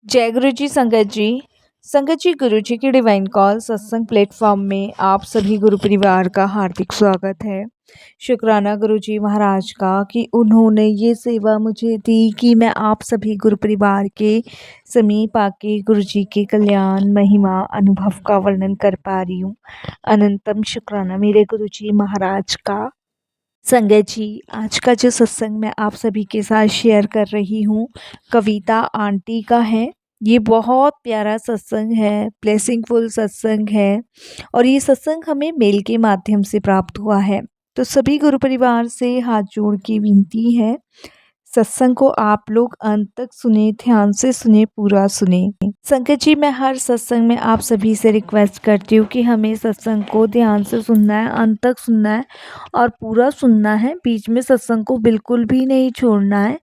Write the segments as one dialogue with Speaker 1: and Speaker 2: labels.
Speaker 1: जय गुरु जी संगत जी। संगत जी, गुरु जी की डिवाइन कॉल सत्संग प्लेटफॉर्म में आप सभी गुरु परिवार का हार्दिक स्वागत है। शुक्राना गुरु जी महाराज का कि उन्होंने ये सेवा मुझे दी कि मैं आप सभी गुरु परिवार के समीप आके गुरु जी के कल्याण महिमा अनुभव का वर्णन कर पा रही हूँ। अनंतम शुक्राना मेरे गुरु जी महाराज का। संगत जी, आज का जो सत्संग मैं आप सभी के साथ शेयर कर रही हूँ, कविता आंटी का है। ये बहुत प्यारा सत्संग है, ब्लेसिंगफुल सत्संग है और ये सत्संग हमें मेल के माध्यम से प्राप्त हुआ है। तो सभी गुरु परिवार से हाथ जोड़ के विनती है, सत्संग को आप लोग अंत तक सुने, ध्यान से सुने, पूरा सुने। संगत जी, मैं हर सत्संग में आप सभी से रिक्वेस्ट करती हूँ कि हमें सत्संग को ध्यान से सुनना है, अंत तक सुनना है और पूरा सुनना है। बीच में सत्संग को बिल्कुल भी नहीं छोड़ना है।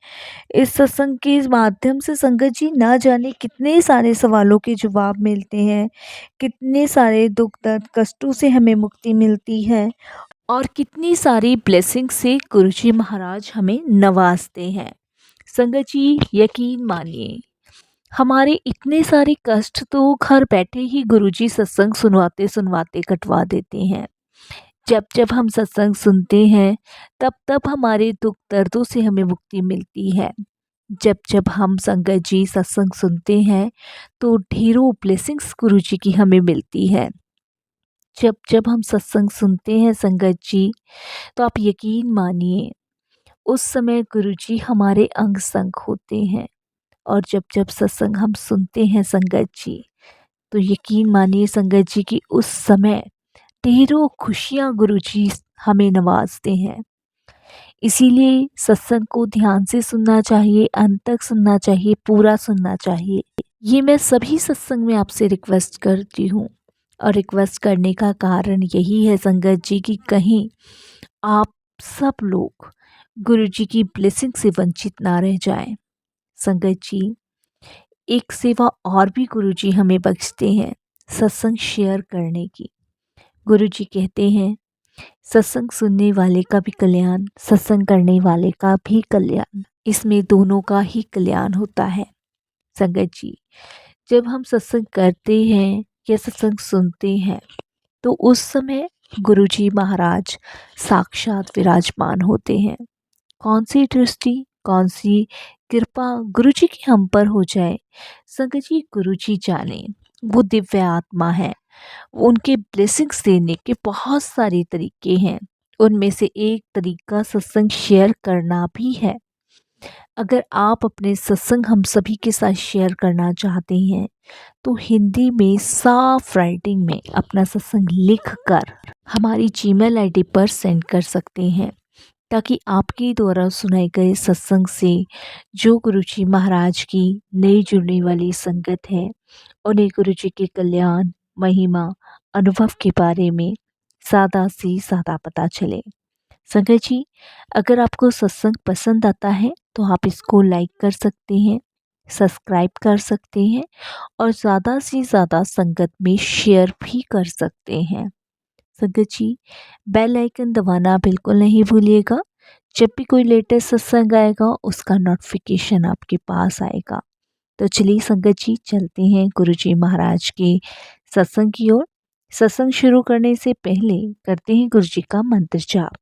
Speaker 1: इस सत्संग के माध्यम से संगत जी ना जाने कितने सारे सवालों के जवाब मिलते हैं, कितने सारे दुख दर्द कष्टों से हमें मुक्ति मिलती है और कितनी सारी ब्लेसिंग से गुरुजी महाराज हमें नवाजते हैं। संगत जी, यकीन मानिए, हमारे इतने सारे कष्ट तो घर बैठे ही गुरुजी सत्संग सुनवाते सुनवाते कटवा देते हैं। जब जब हम सत्संग सुनते हैं तब तब हमारे दुख दर्दों से हमें मुक्ति मिलती है। जब जब हम संगत जी सत्संग सुनते हैं तो ढेरों ब्लेसिंग्स गुरुजी की हमें मिलती है। जब जब हम सत्संग सुनते हैं संगत जी, तो आप यकीन मानिए उस समय गुरुजी हमारे अंग संग होते हैं। और जब जब सत्संग हम सुनते हैं संगत जी, तो यकीन मानिए संगत जी कि उस समय ढेरों खुशियाँ गुरुजी हमें नवाजते हैं। इसीलिए सत्संग को ध्यान से सुनना चाहिए, अंत तक सुनना चाहिए, पूरा सुनना चाहिए। ये मैं सभी सत्संग में आपसे रिक्वेस्ट करती हूँ और रिक्वेस्ट करने का कारण यही है संगत जी कि कहीं आप सब लोग गुरु जी की ब्लेसिंग से वंचित ना रह जाएं। संगत जी, एक सेवा और भी गुरु जी हमें बख्शते हैं, सत्संग शेयर करने की। गुरु जी कहते हैं, सत्संग सुनने वाले का भी कल्याण, सत्संग करने वाले का भी कल्याण, इसमें दोनों का ही कल्याण होता है। संगत जी, जब हम सत्संग करते हैं या सत्संग सुनते हैं तो उस समय गुरुजी महाराज साक्षात विराजमान होते हैं। कौन सी दृष्टि, कौन सी कृपा गुरुजी की हम पर हो जाए, संगत जी गुरुजी जाने। वो दिव्य आत्मा है, उनके ब्लेसिंग्स देने के बहुत सारे तरीके हैं। उनमें से एक तरीका सत्संग शेयर करना भी है। अगर आप अपने सत्संग हम सभी के साथ शेयर करना चाहते हैं तो हिंदी में साफ राइटिंग में अपना सत्संग लिख कर हमारी जीमेल आईडी पर सेंड कर सकते हैं, ताकि आपके द्वारा सुनाए गए सत्संग से जो गुरुजी महाराज की नई जुड़ने वाली संगत है उन्हें गुरुजी के कल्याण महिमा अनुभव के बारे में सादा से सादा पता चले। संगत जी, अगर आपको सत्संग पसंद आता है तो आप इसको लाइक कर सकते हैं, सब्सक्राइब कर सकते हैं और ज़्यादा से ज़्यादा संगत में शेयर भी कर सकते हैं। संगत जी, बेल आइकन दबाना बिल्कुल नहीं भूलिएगा। जब भी कोई लेटेस्ट सत्संग आएगा उसका नोटिफिकेशन आपके पास आएगा। तो चलिए संगत जी, चलते हैं गुरुजी महाराज के सत्संग की ओर। सत्संग शुरू करने से पहले करते हैं गुरुजी का मंत्र जाप।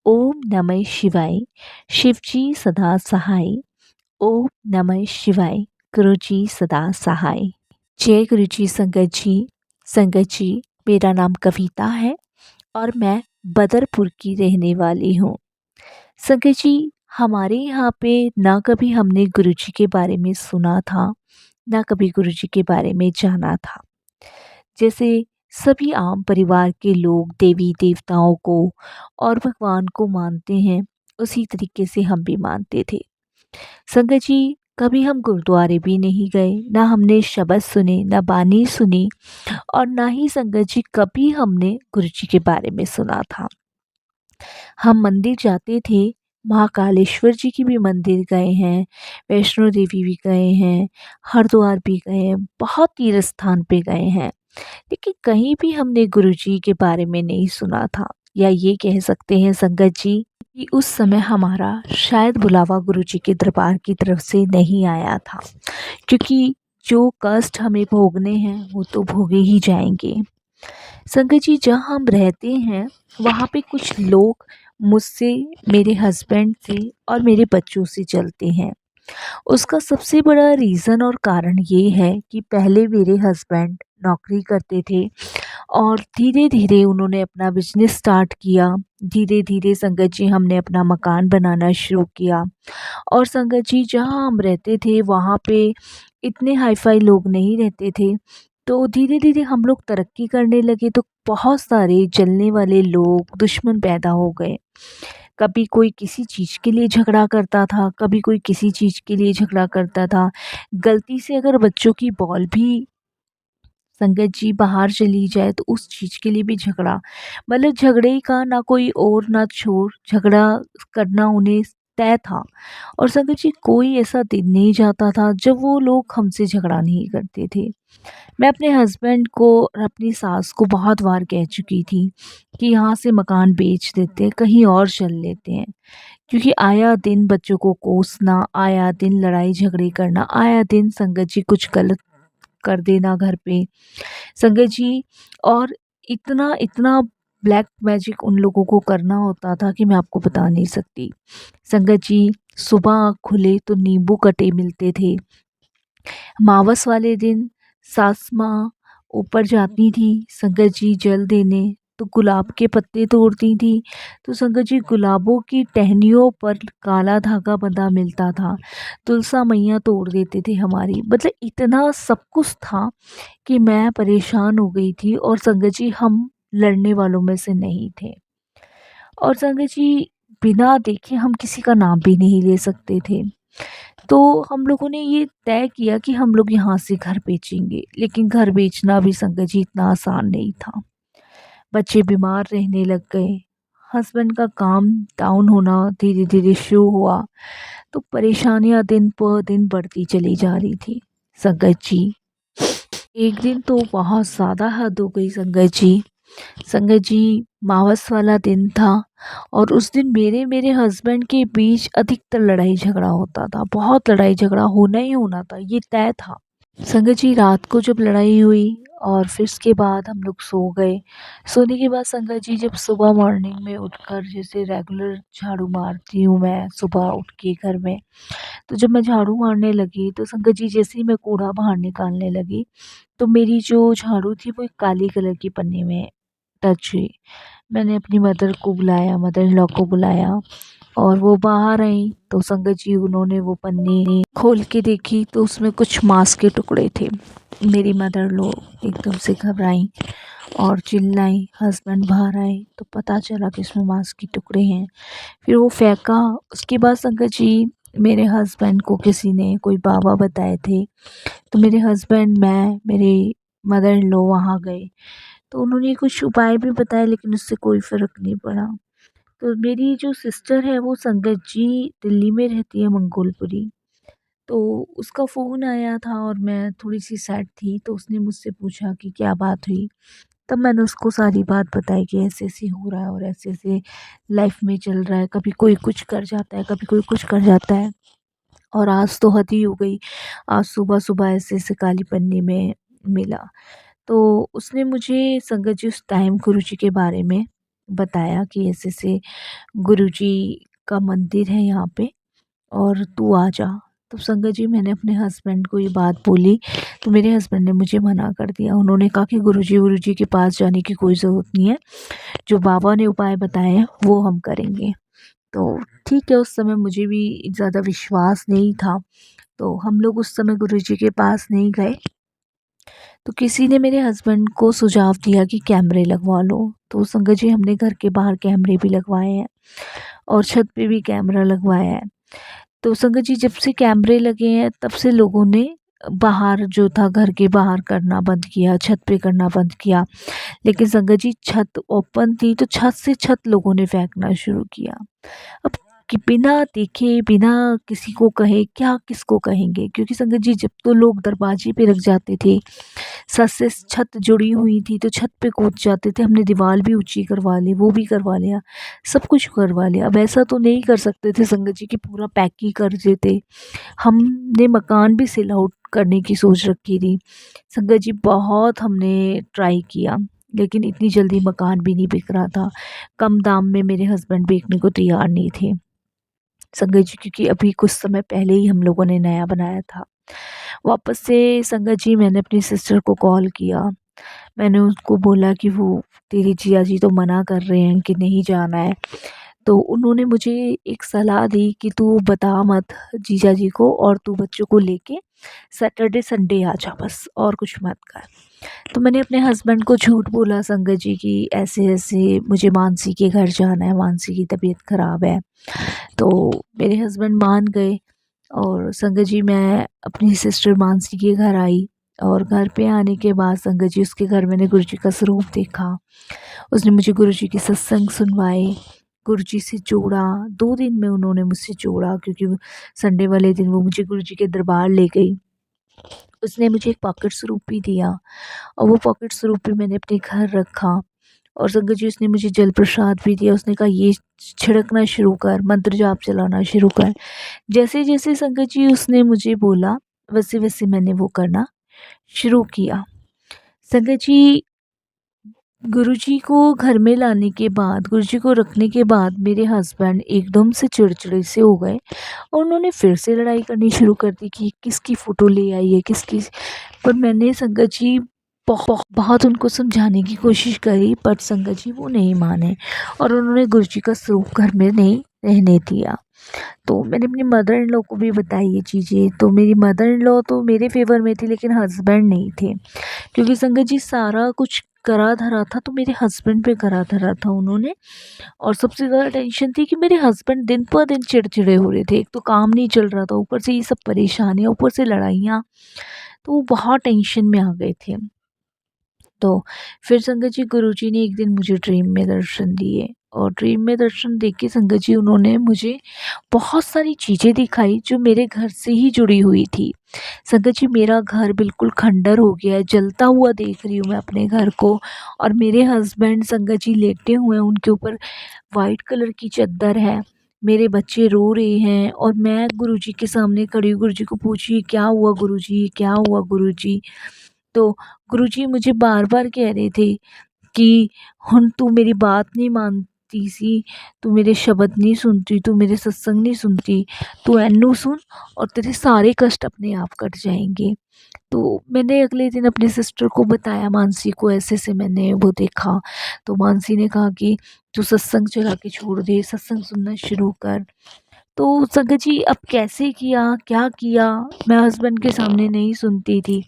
Speaker 1: ओम नमः शिवाय, शिवजी सदा सहाय। ओम नमः शिवाय, गुरुजी सदा सहाय। जय गुरुजी संगत जी। संगत जी, मेरा नाम कविता है और मैं बदरपुर की रहने वाली हूँ। संगत जी, हमारे यहाँ पे ना कभी हमने गुरुजी के बारे में सुना था, ना कभी गुरुजी के बारे में जाना था। जैसे सभी आम परिवार के लोग देवी देवताओं को और भगवान को मानते हैं, उसी तरीके से हम भी मानते थे। संगत जी, कभी हम गुरुद्वारे भी नहीं गए, ना हमने शब्द सुने, ना बानी सुनी और ना ही संगत जी कभी हमने गुरुजी के बारे में सुना था। हम मंदिर जाते थे, महाकालेश्वर जी की भी मंदिर गए हैं, वैष्णो देवी भी गए हैं, हरिद्वार भी गए हैं, बहुत तीर्थ स्थान पे गए हैं, लेकिन कहीं भी हमने गुरुजी के बारे में नहीं सुना था। या ये कह सकते हैं संगत जी कि उस समय हमारा शायद बुलावा गुरुजी के दरबार की तरफ से नहीं आया था, क्योंकि जो कष्ट हमें भोगने हैं वो तो भोगे ही जाएंगे। संगत जी, जहाँ हम रहते हैं वहाँ पे कुछ लोग मुझसे, मेरे हस्बैंड से और मेरे बच्चों से चलते हैं। उसका सबसे बड़ा रीज़न और कारण ये है कि पहले मेरे हस्बैंड नौकरी करते थे और धीरे धीरे उन्होंने अपना बिजनेस स्टार्ट किया। धीरे धीरे संगत जी हमने अपना मकान बनाना शुरू किया। और संगत जी, जहाँ हम रहते थे वहाँ पे इतने हाई-फाई लोग नहीं रहते थे। तो धीरे-धीरे हम लोग तरक्की करने लगे तो बहुत सारे जलने वाले लोग, दुश्मन पैदा हो गए। कभी कोई किसी चीज़ के लिए झगड़ा करता था, कभी कोई किसी चीज़ के लिए झगड़ा करता था। गलती से अगर बच्चों की बॉल भी संगत जी बाहर चली जाए तो उस चीज़ के लिए भी झगड़ा। मतलब झगड़े का ना कोई ओर ना छोर, झगड़ा करना उन्हें तय था। और संगत जी, कोई ऐसा दिन नहीं जाता था जब वो लोग हमसे झगड़ा नहीं करते थे। मैं अपने हस्बैंड को और अपनी सास को बहुत बार कह चुकी थी कि यहाँ से मकान बेच देते हैं, कहीं और चल लेते हैं। क्योंकि आया दिन बच्चों को कोसना, आया दिन लड़ाई झगड़े करना, आया दिन संगत जी कुछ गलत कर देना घर पे। संगत जी, और इतना इतना ब्लैक मैजिक उन लोगों को करना होता था कि मैं आपको बता नहीं सकती। संगत जी, सुबह आँख खुले तो नींबू कटे मिलते थे। अमावस वाले दिन सास माँ ऊपर जाती थी संगत जी जल देने, तो गुलाब के पत्ते तोड़ती थी। तो संगत जी, गुलाबों की टहनियों पर काला धागा बंधा मिलता था। तुलसा मैया तोड़ देते थे हमारी। मतलब इतना सब कुछ था कि मैं परेशान हो गई थी। और संगत जी, हम लड़ने वालों में से नहीं थे। और संगत जी, बिना देखे हम किसी का नाम भी नहीं ले सकते थे। तो हम लोगों ने ये तय किया कि हम लोग यहाँ से घर बेचेंगे। लेकिन घर बेचना भी संगत जी इतना आसान नहीं था। बच्चे बीमार रहने लग गए, हस्बैंड का काम डाउन होना धीरे धीरे शुरू हुआ। तो परेशानियां दिन पर दिन बढ़ती चली जा रही थी संगत जी। एक दिन तो बहुत ज़्यादा हद हो गई संगत जी। संगत जी, मावस वाला दिन था और उस दिन मेरे मेरे हस्बैंड के बीच अधिकतर लड़ाई झगड़ा होता था। बहुत लड़ाई झगड़ा होना ही होना था, ये तय था। संगत जी, रात को जब लड़ाई हुई और फिर उसके बाद हम लोग सो गए। सोने के बाद संगत जी, जब सुबह मॉर्निंग में उठकर जैसे रेगुलर झाड़ू मारती हूँ मैं सुबह उठ के घर में, तो जब मैं झाड़ू मारने लगी तो संगत जी जैसे ही मैं कूड़ा बाहर निकालने लगी तो मेरी जो झाड़ू थी वो एक काली कलर की पन्नी में टच हुई। मैंने अपनी मदर को बुलाया, मदर इन लॉ को बुलाया और वो बाहर आई तो संगत जी उन्होंने वो पन्नी खोल के देखी तो उसमें कुछ मांस के टुकड़े थे। मेरी मदर लो एकदम से घबराई और चिल्लाई। हस्बैंड बाहर आए तो पता चला कि इसमें मांस के टुकड़े हैं। फिर वो फेंका। उसके बाद संगत जी, मेरे हस्बैंड को किसी ने कोई बाबा बताए थे। तो मेरे हस्बैंड, मैं, मेरी मदर इन लॉ वहाँ गए तो उन्होंने कुछ उपाय भी बताए लेकिन उससे कोई फ़र्क नहीं पड़ा। तो मेरी जो सिस्टर है वो संगत जी दिल्ली में रहती है, मंगोलपुरी। तो उसका फ़ोन आया था और मैं थोड़ी-सी सैड थी तो उसने मुझसे पूछा कि क्या बात हुई? तब मैंने उसको सारी बात बताई कि ऐसे-ऐसे हो रहा है और ऐसे-ऐसे लाइफ़ में चल रहा है। कभी कोई कुछ कर जाता है, कभी कोई कुछ कर जाता है। और आज तो हद ही हो गई। आज सुबह-सुबह ऐसे-ऐसे काली पन्नी में मिला। तो उसने मुझे संगत जी उस टाइम गुरुजी के बारे में बताया कि ऐसे-ऐसे गुरुजी का मंदिर है यहाँ पे और तू आ जा। तो संगत जी, मैंने अपने हस्बैंड को ये बात बोली तो मेरे हस्बैंड ने मुझे मना कर दिया। उन्होंने कहा कि गुरुजी के पास जाने की कोई ज़रूरत नहीं है। जो बाबा ने उपाय बताए हैं वो हम करेंगे। तो ठीक है, उस समय मुझे भी ज़्यादा विश्वास नहीं था। तो हम लोग उस समय गुरुजी के पास नहीं गए। तो किसी ने मेरे हस्बैंड को सुझाव दिया कि कैमरे लगवा लो। तो संगत जी, हमने घर के बाहर कैमरे भी लगवाए हैं और छत पे भी कैमरा लगवाया है। तो संगत जी, जब से कैमरे लगे हैं तब से लोगों ने बाहर जो था घर के बाहर करना बंद किया, छत पे करना बंद किया। लेकिन संगत जी, छत ओपन थी तो छत से छत लोगों ने फेंकना शुरू किया। अब कि बिना देखे, बिना किसी को कहे क्या किसको कहेंगे, क्योंकि संगत जी जब तो लोग दरवाजे पे रख जाते थे, छत से छत जुड़ी हुई थी तो छत पे कूद जाते थे, हमने दीवार भी ऊंची करवा ली, वो भी करवा लिया, सब कुछ करवा लिया। अब ऐसा तो नहीं कर सकते थे संगत जी कि पूरा पैक ही कर देते। हमने मकान भी सेल आउट करने की सोच रखी थी संगत जी, बहुत हमने ट्राई किया, लेकिन इतनी जल्दी मकान भी नहीं बिक रहा था। कम दाम में मेरे हस्बैंड बेचने को तैयार नहीं थे संगत जी, क्योंकि अभी कुछ समय पहले ही हम लोगों ने नया बनाया था। वापस से संगत जी मैंने अपनी सिस्टर को कॉल किया, मैंने उसको बोला कि वो तेरी जिया जी तो मना कर रहे हैं कि नहीं जाना है, तो उन्होंने मुझे एक सलाह दी कि तू बता मत जीजा जी को, और तू बच्चों को लेके सैटरडे संडे आ जा बस, और कुछ मत कर। तो मैंने अपने हस्बैंड को झूठ बोला संगत जी कि ऐसे ऐसे मुझे मानसी के घर जाना है, मानसी की तबीयत ख़राब है। तो मेरे हस्बैंड मान गए, और संगत जी मैं अपनी सिस्टर मानसी के घर आई, और घर पे आने के बाद संगत जी उसके घर मैंने गुरु जी का स्वरूप देखा। उसने मुझे गुरु जी के सत्संग सुनवाए, गुरु जी से जोड़ा। 2 दिन में उन्होंने मुझसे जोड़ा, क्योंकि संडे वाले दिन वो मुझे गुरु जी के दरबार ले गई। उसने मुझे एक पॉकेट स्वरूप भी दिया, और वो पॉकेट स्वरूप भी मैंने अपने घर रखा। और संगत जी उसने मुझे जल प्रसाद भी दिया, उसने कहा ये छिड़कना शुरू कर, मंत्र जाप चलाना शुरू कर। जैसे जैसे संगत जी उसने मुझे बोला, वैसे वैसे मैंने वो करना शुरू किया। संगत जी गुरुजी को घर में लाने के बाद, गुरुजी को रखने के बाद मेरे हस्बैंड एकदम से चिड़चिड़े से हो गए, और उन्होंने फिर से लड़ाई करनी शुरू कर दी कि किसकी फ़ोटो ले आई है, किसकी। पर मैंने संगत जी बहुत उनको समझाने की कोशिश करी, पर संगत जी वो नहीं माने, और उन्होंने गुरुजी का स्वरूप घर में नहीं रहने दिया। तो मैंने अपनी मदर इन लॉ को भी बताई ये चीज़ें, तो मेरी मदर इन लॉ तो मेरे फेवर में थी, लेकिन हस्बैंड नहीं थे, क्योंकि संगत जी सारा कुछ करा धरा था तो मेरे हस्बैंड पे करा धरा था उन्होंने। और सबसे ज़्यादा टेंशन थी कि मेरे हस्बैंड दिन पर दिन चिड़चिड़े हो रहे थे, एक तो काम नहीं चल रहा था, ऊपर से ये सब परेशानियाँ, ऊपर से लड़ाइयाँ, तो वो बहुत टेंशन में आ गए थे। तो फिर संगत जी गुरुजी ने एक दिन मुझे ड्रीम में दर्शन दिए, और ड्रीम में दर्शन देख के संगत जी उन्होंने मुझे बहुत सारी चीज़ें दिखाई जो मेरे घर से ही जुड़ी हुई थी। संगत जी मेरा घर बिल्कुल खंडर हो गया है, जलता हुआ देख रही हूँ मैं अपने घर को, और मेरे हस्बैंड संगत जी लेटे हुए हैं, उनके ऊपर वाइट कलर की चद्दर है, मेरे बच्चे रो रहे हैं, और मैं गुरुजी के सामने खड़ी हूँ। गुरुजी को पूछी क्या हुआ गुरुजी, क्या हुआ गुरुजी। तो गुरुजी मुझे बार बार कह रहे थे कि हुण तू मेरी बात नहीं मानती सी, तू मेरे शब्द नहीं सुनती, तू मेरे सत्संग नहीं सुनती, तू एनू सुन और तेरे सारे कष्ट अपने आप कट जाएंगे। तो मैंने अगले दिन अपनी सिस्टर को बताया, मानसी को, ऐसे से मैंने वो देखा। तो मानसी ने कहा कि तू सत्संग चला के छोड़ दे, सत्संग सुनना शुरू कर। तो संगत जी अब कैसे किया, क्या किया, मैं हस्बैंड के सामने नहीं सुनती थी।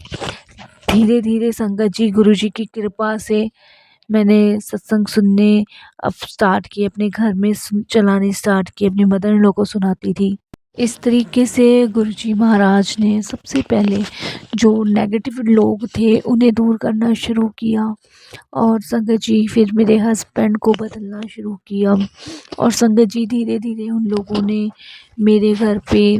Speaker 1: धीरे धीरे संगत जी गुरुजी की कृपा से मैंने सत्संग सुनने अब स्टार्ट किए, अपने घर में चलाने स्टार्ट किए, अपनी मदर इन लॉ को सुनाती थी। इस तरीके से गुरुजी महाराज ने सबसे पहले जो नेगेटिव लोग थे उन्हें दूर करना शुरू किया, और संगत जी फिर मेरे हस्बैंड को बदलना शुरू किया, और संगत जी धीरे धीरे उन लोगों ने मेरे घर पे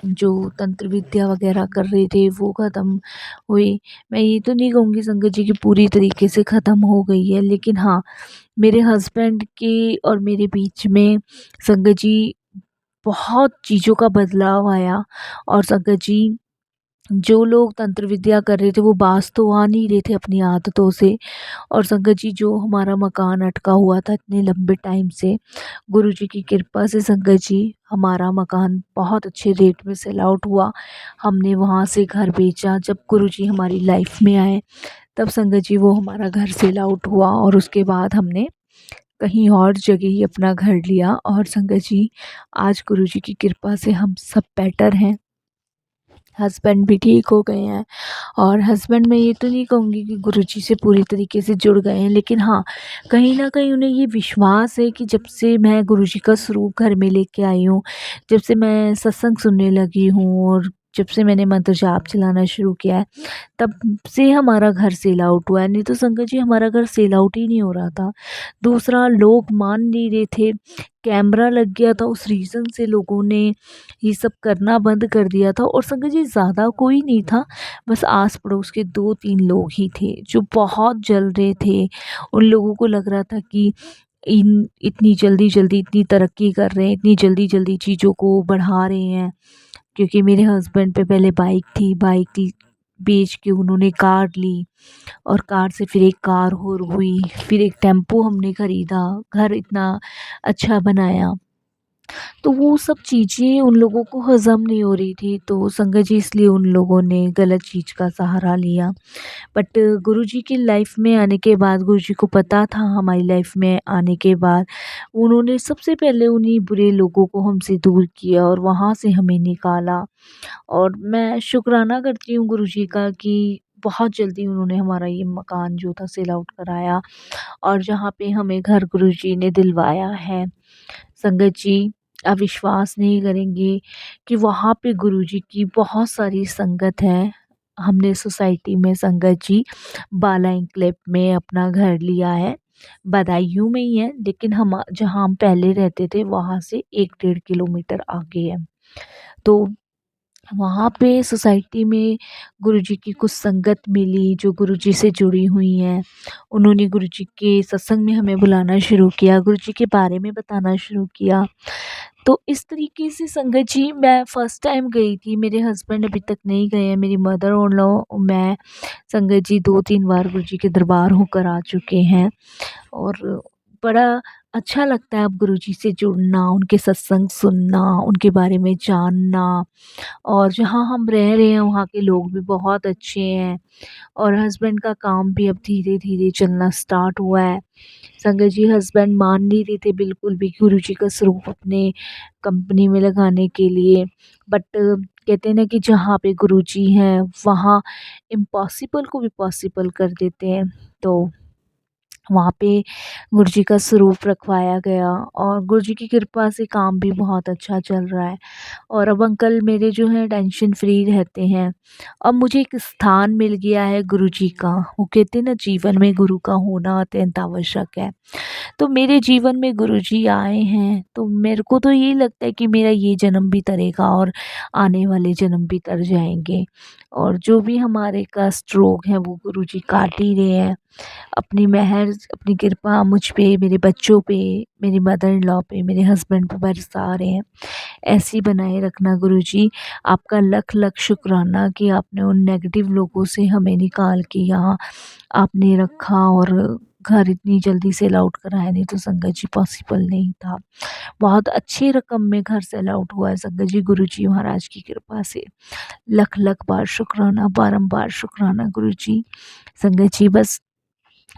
Speaker 1: जो तंत्र विद्या वगैरह कर रहे थे वो ख़त्म हुई। मैं ये तो नहीं कहूँगी संगत जी कि पूरी तरीके से ख़त्म हो गई है, लेकिन हाँ, मेरे हस्बैंड के और मेरे बीच में संगत जी बहुत चीज़ों का बदलाव आया। और संगत जी जो लोग तंत्र विद्या कर रहे थे वो बाज तो आ नहीं रहे थे अपनी आदतों से। और संगत जी जो हमारा मकान अटका हुआ था इतने लंबे टाइम से, गुरुजी की कृपा से संगत जी हमारा मकान बहुत अच्छे रेट में सेल आउट हुआ। हमने वहाँ से घर बेचा, जब गुरुजी हमारी लाइफ में आए तब संगत जी वो हमारा घर सेल आउट हुआ, और उसके बाद हमने कहीं और जगह ही अपना घर लिया। और संगत जी आज गुरुजी की कृपा से हम सब बेटर हैं, हस्बैंड भी ठीक हो गए हैं। और हस्बैंड, मैं ये तो नहीं कहूँगी कि गुरुजी से पूरी तरीके से जुड़ गए हैं, लेकिन हाँ, कहीं न कहीं उन्हें ये विश्वास है कि जब से मैं गुरुजी का स्वरूप घर में लेके आई हूँ, जब से मैं सत्संग सुनने लगी हूँ, और जब से मैंने मंत्र जाप चलाना शुरू किया है तब से हमारा घर सेल आउट हुआ है, नहीं तो संगत जी हमारा घर सेल आउट ही नहीं हो रहा था। दूसरा, लोग मान नहीं रहे थे, कैमरा लग गया था, उस रीज़न से लोगों ने ये सब करना बंद कर दिया था। और संगत जी ज़्यादा कोई नहीं था, बस आस पड़ोस के 2-3 लोग ही थे जो बहुत जल रहे थे। उन लोगों को लग रहा था कि इन इतनी जल्दी जल्दी इतनी तरक्की कर रहे हैं, इतनी जल्दी जल्दी चीज़ों को बढ़ा रहे हैं। क्योंकि मेरे हस्बैंड पे पहले बाइक थी, बाइक बेच के उन्होंने कार ली, और कार से फिर एक कार और हुई, फिर एक टेम्पो हमने ख़रीदा, घर इतना अच्छा बनाया। तो वो सब चीज़ें उन लोगों को हज़म नहीं हो रही थी, तो संगत जी इसलिए उन लोगों ने गलत चीज़ का सहारा लिया। बट गुरुजी की लाइफ में आने के बाद, गुरुजी को पता था हमारी लाइफ में आने के बाद, उन्होंने सबसे पहले उन्हीं बुरे लोगों को हमसे दूर किया और वहाँ से हमें निकाला। और मैं शुक्राना करती हूँ गुरुजी का कि बहुत जल्दी उन्होंने हमारा ये मकान जो था सेल आउट कराया, और जहाँ पे हमें घर गुरुजी ने दिलवाया है। संगत जी, आप विश्वास नहीं करेंगे कि वहाँ पे गुरुजी की बहुत सारी संगत है। हमने सोसाइटी में संगत जी बाला एन्क्लेव में अपना घर लिया है। बदायूं में ही है, लेकिन हम जहाँ हम पहले रहते थे वहाँ से 1 डेढ़ किलोमीटर आगे है। तो वहाँ पे सोसाइटी में गुरुजी की कुछ संगत मिली जो गुरुजी से जुड़ी हुई हैं। उन्होंने गुरुजी के सत्संग में हमें बुलाना शुरू किया, गुरुजी के बारे में बताना शुरू किया। तो इस तरीके से संगत जी मैं फ़र्स्ट टाइम गई थी, मेरे हस्बैंड अभी तक नहीं गए हैं, मेरी मदर इन लॉ, मैं संगत जी 2-3 बार गुरुजी के दरबार होकर आ चुके हैं। और बड़ा अच्छा लगता है अब गुरुजी से जुड़ना, उनके सत्संग सुनना, उनके बारे में जानना। और जहाँ हम रह रहे हैं वहाँ के लोग भी बहुत अच्छे हैं, और हस्बैंड का काम भी अब धीरे-धीरे चलना स्टार्ट हुआ है। संगत जी हस्बैंड मान नहीं रहे थे बिल्कुल भी गुरुजी का स्वरूप अपने कंपनी में लगाने के लिए, बट कहते हैं ना कि जहाँ पे गुरुजी हैं वहाँ इम्पॉसिबल को भी पॉसिबल कर देते हैं। तो वहाँ पे गुरुजी का स्वरूप रखवाया गया, और गुरुजी की कृपा से काम भी बहुत अच्छा चल रहा है। और अब अंकल मेरे जो हैं टेंशन फ्री रहते हैं। अब मुझे एक स्थान मिल गया है गुरुजी का। वो कहते हैं ना, जीवन में गुरु का होना अत्यंत आवश्यक है। तो मेरे जीवन में गुरुजी आए हैं, तो मेरे को तो यही लगता है कि मेरा ये जन्म भी तरेगा और आने वाले जन्म भी तर जाएँगे। और जो भी हमारे कष्ट रोग हैं वो गुरुजी काट ही रहे हैं। अपनी मेहर, अपनी कृपा मुझ पे, मेरे बच्चों पे, मेरी मदर इन लॉ पे, मेरे हस्बैंड पे बरसा रहे हैं। ऐसे ही बनाए रखना गुरुजी। आपका लख-लख शुक्राना कि आपने उन नेगेटिव लोगों से हमें निकाल के यहाँ आपने रखा, और घर इतनी जल्दी सेल आउट कराया, नहीं तो संगत जी पॉसिबल नहीं था। बहुत अच्छी रकम में घर सेल आउट हुआ है संगत जी, गुरुजी महाराज की कृपा से। लख-लख बार शुक्राना, बारंबार शुक्राना गुरुजी। संगत जी बस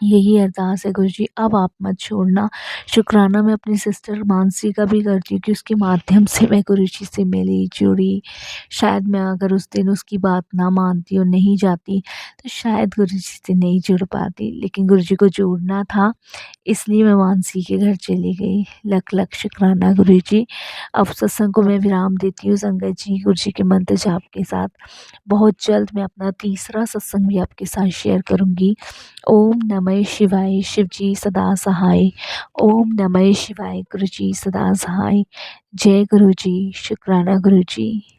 Speaker 1: यही अरदास है गुरुजी, अब आप मत छोड़ना। शुक्राना मैं अपनी सिस्टर मानसी का भी करती हूँ कि उसके माध्यम से मैं गुरुजी से मिली, जुड़ी। शायद मैं अगर उस दिन उसकी बात ना मानती और नहीं जाती, तो शायद गुरुजी से नहीं जुड़ पाती, लेकिन गुरुजी को जोड़ना था, इसलिए मैं मानसी के घर चली गई। लख लख शुक्राना गुरुजी। अब सत्संग को मैं विराम देती हूँ संगत जी, गुरुजी के मंत्र जाप के साथ। बहुत जल्द मैं अपना तीसरा सत्संग भी आपके साथ शेयर करूँगी। ओम नमः शिवाय, शिव जी सदा सहाय। ओम नमः शिवाय, गुरु जी सदा सहाय। जय गुरु जी, शुक्राना गुरु जी।